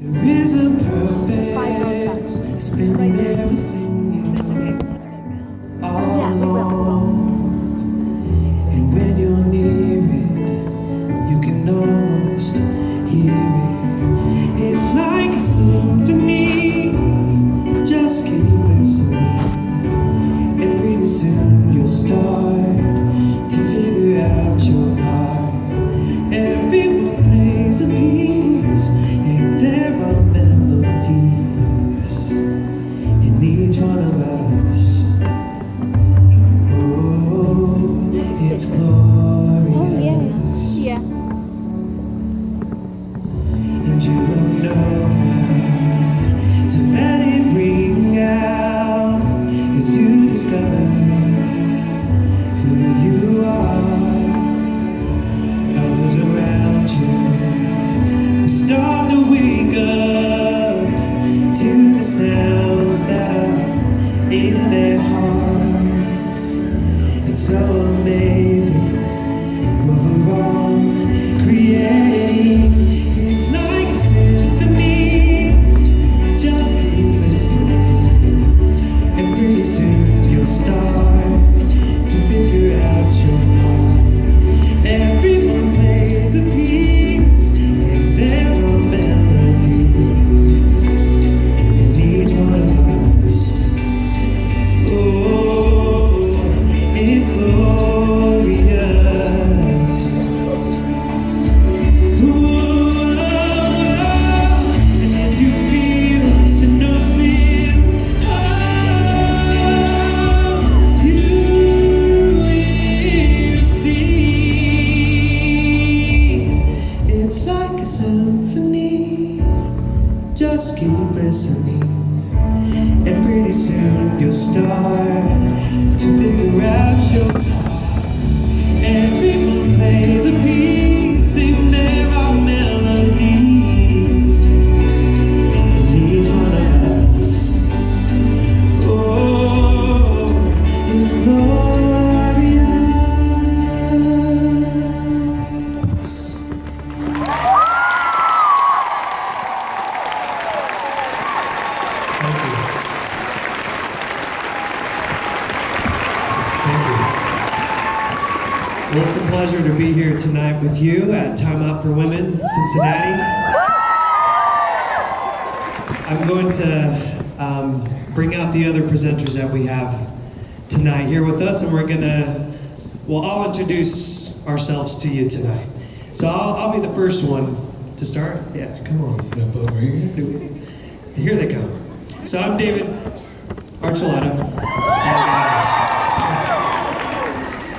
There is a purpose, it's been there within you all along. And when you're near it, you can almost hear it. It's like a symphony, just keep listening. And pretty soon you'll start to figure out your part. Everyone plays a piece, and there are melodies in each one of us. Oh, it's glorious. Yeah. And you will know how to let it ring out as you discover who you are. Others around you will start to wake up to the sounds that are in their hearts. It's so amazing what we're all creating. It's like a symphony, just keep listening. And pretty soon you'll start to figure out your part. Everyone plays a piece, and there are melodies in each one of us. Oh, it's glorious. Ooh, and as you feel the notes build, you will see. It's like a symphony, just keep listening. And pretty soon you'll start to figure out your part. Everyone plays a piece, and there are melodies in each one of us. Oh, it's glorious. Thank you. Thank you. Well, it's a pleasure to be here tonight with you at Time Out for Women, Cincinnati. I'm going to bring out the other presenters that we have tonight here with us, and I'll introduce ourselves to you tonight. So I'll be the first one to start. Yeah, come on, up over here. Here they come. So I'm David Archuleta, and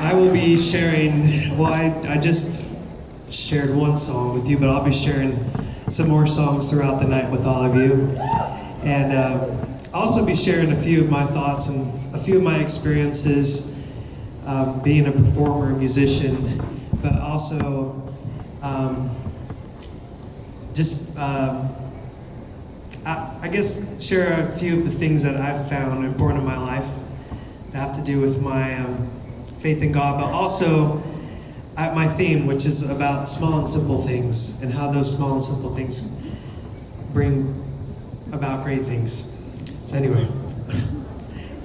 I will be sharing, well, I just shared one song with you, but I'll be sharing some more songs throughout the night with all of you. And I'll also be sharing a few of my thoughts and a few of my experiences being a performer, musician, but also I guess share a few of the things that I've found important in my life that have to do with my faith in God, but also my theme, which is about small and simple things and how those small and simple things bring about great things. So anyway,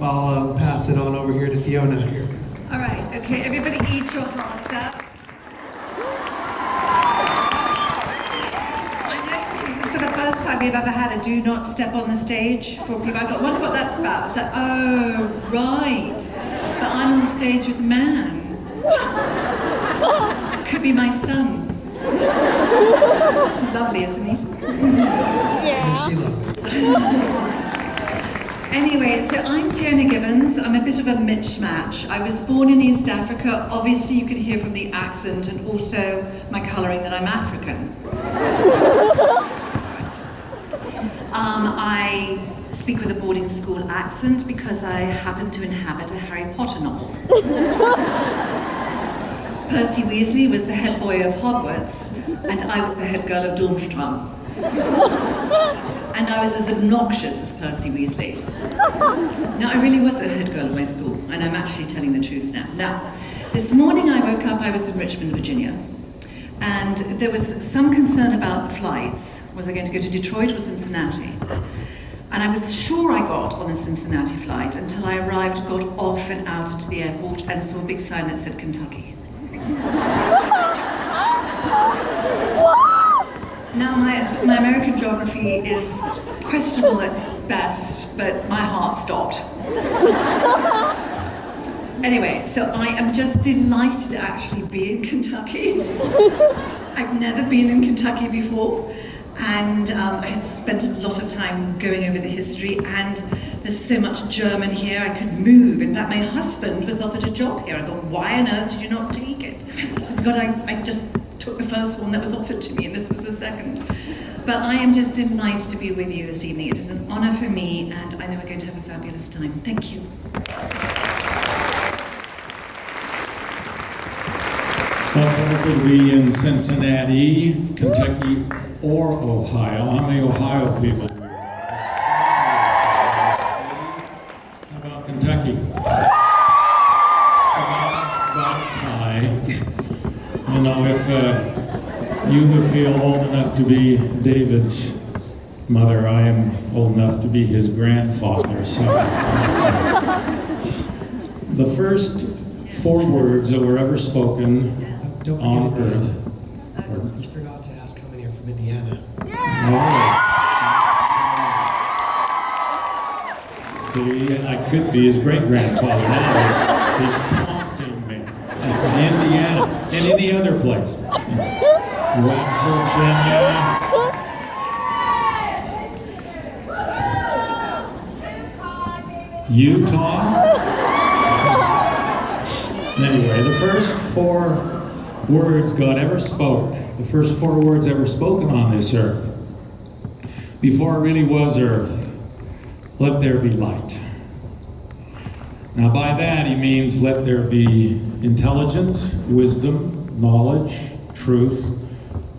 I'll pass it on over here to Fiona here. All right, okay, everybody eat your hearts out. I noticed this is for the first time we've ever had a do not step on the stage for people. I wonder what that's about. It's like, oh, right, but I'm on stage with a man. Could be my son. He's lovely, isn't he? Isn't she lovely? Anyway, so I'm Fiona Gibbons. I'm a bit of a mismatch. I was born in East Africa. Obviously, you can hear from the accent and also my colouring that I'm African. I speak with a boarding school accent because I happen to inhabit a Harry Potter novel. Percy Weasley was the head boy of Hogwarts, and I was the head girl of Durmstrang. And I was as obnoxious as Percy Weasley. No, I really was a head girl in my school, and I'm actually telling the truth now. Now, this morning I woke up, I was in Richmond, Virginia. And there was some concern about the flights. Was I going to go to Detroit or Cincinnati? And I was sure I got on a Cincinnati flight until I arrived, got off and out into the airport and saw a big sign that said Kentucky. Now my American geography is questionable at best, but my heart stopped. Anyway, so I am just delighted to actually be in Kentucky. I've never been in Kentucky before, and I spent a lot of time going over the history, and there's so much German here, I could move. In fact, my husband was offered a job here. I thought, why on earth did you not take it? I said, God, I just took the first one that was offered to me, and this was the second. But I am just delighted to be with you this evening. It is an honor for me, and I know we're going to have a fabulous time. Thank you. Well, it's wonderful to be in Cincinnati, Kentucky, or Ohio. How many Ohio people do we have? How about Kentucky? About tie. You know, if you who feel old enough to be David's mother, I am old enough to be his grandfather. So the first 4 words that were ever spoken Don't on forget earth. You forgot to ask how many are from Indiana. See, I could be his great-grandfather now. He's prompting me. Indiana, and any other place. West Virginia. Utah. Anyway, the first 4 words God ever spoke, the first 4 words ever spoken on this earth, before it really was earth, let there be light. Now by that he means let there be intelligence, wisdom, knowledge, truth.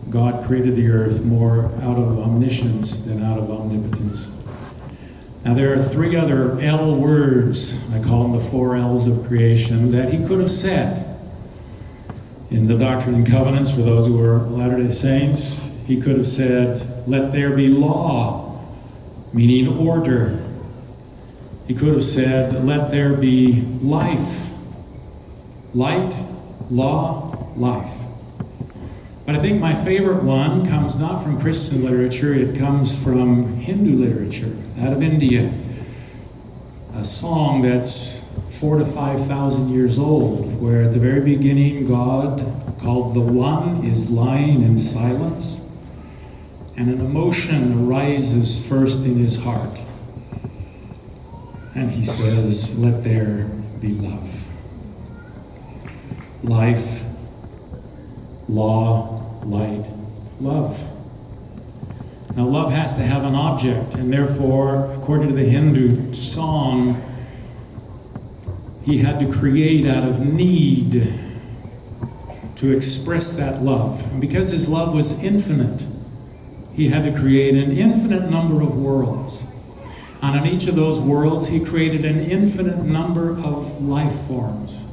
God created the earth more out of omniscience than out of omnipotence. Now there are 3 other L words, I call them the 4 L's of creation, that he could have said. In the Doctrine and Covenants, for those who are Latter-day Saints, he could have said, let there be law, meaning order. He could have said, let there be life. Light, law, life. But I think my favorite one comes not from Christian literature, it comes from Hindu literature, out of India. A song that's 4,000 to 5,000 years old, where at the very beginning God, called the One, is lying in silence, and an emotion arises first in his heart. And he says, let there be love. Life, law, light, love. Now love has to have an object, and therefore, according to the Hindu song, he had to create out of need to express that love. And because his love was infinite, he had to create an infinite number of worlds. And on each of those worlds, he created an infinite number of life forms.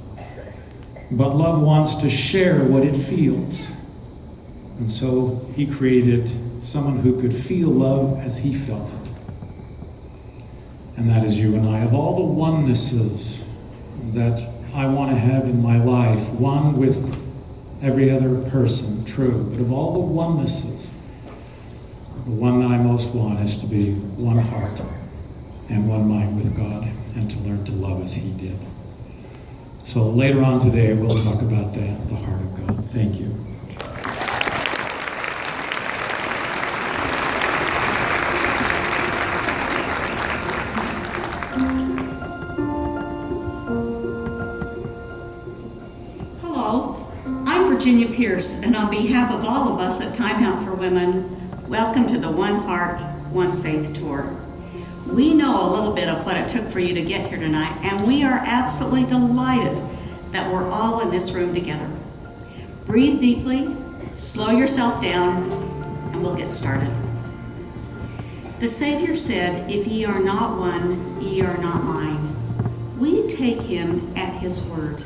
But love wants to share what it feels. And so he created someone who could feel love as he felt it. And that is you and I. Of all the onenesses that I want to have in my life, one with every other person, true. But of all the onenesses, the one that I most want is to be one heart and one mind with God, and to learn to love as he did. So later on today, we'll talk about that, the heart of God. Thank you. Hello, I'm Virginia Pierce, and on behalf of all of us at Time Out for Women, welcome to the One Heart, One Faith Tour. We know a little bit of what it took for you to get here tonight, and we are absolutely delighted that we're all in this room together. Breathe deeply, slow yourself down, and we'll get started. The Savior said, if ye are not one, ye are not mine. We take him at his word.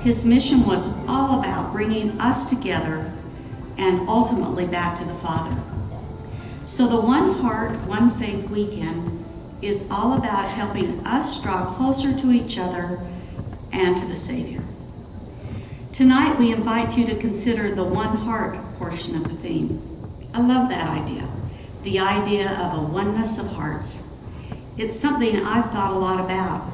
His mission was all about bringing us together and ultimately back to the Father. So the One Heart, One Faith weekend is all about helping us draw closer to each other and to the Savior. Tonight we invite you to consider the One Heart portion of the theme. I love that idea, the idea of a oneness of hearts. It's something I've thought a lot about.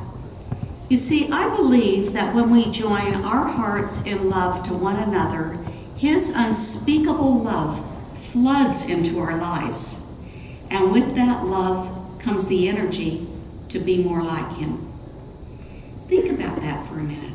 You see, I believe that when we join our hearts in love to one another, His unspeakable love floods into our lives. And with that love comes the energy to be more like Him. Think about that for a minute.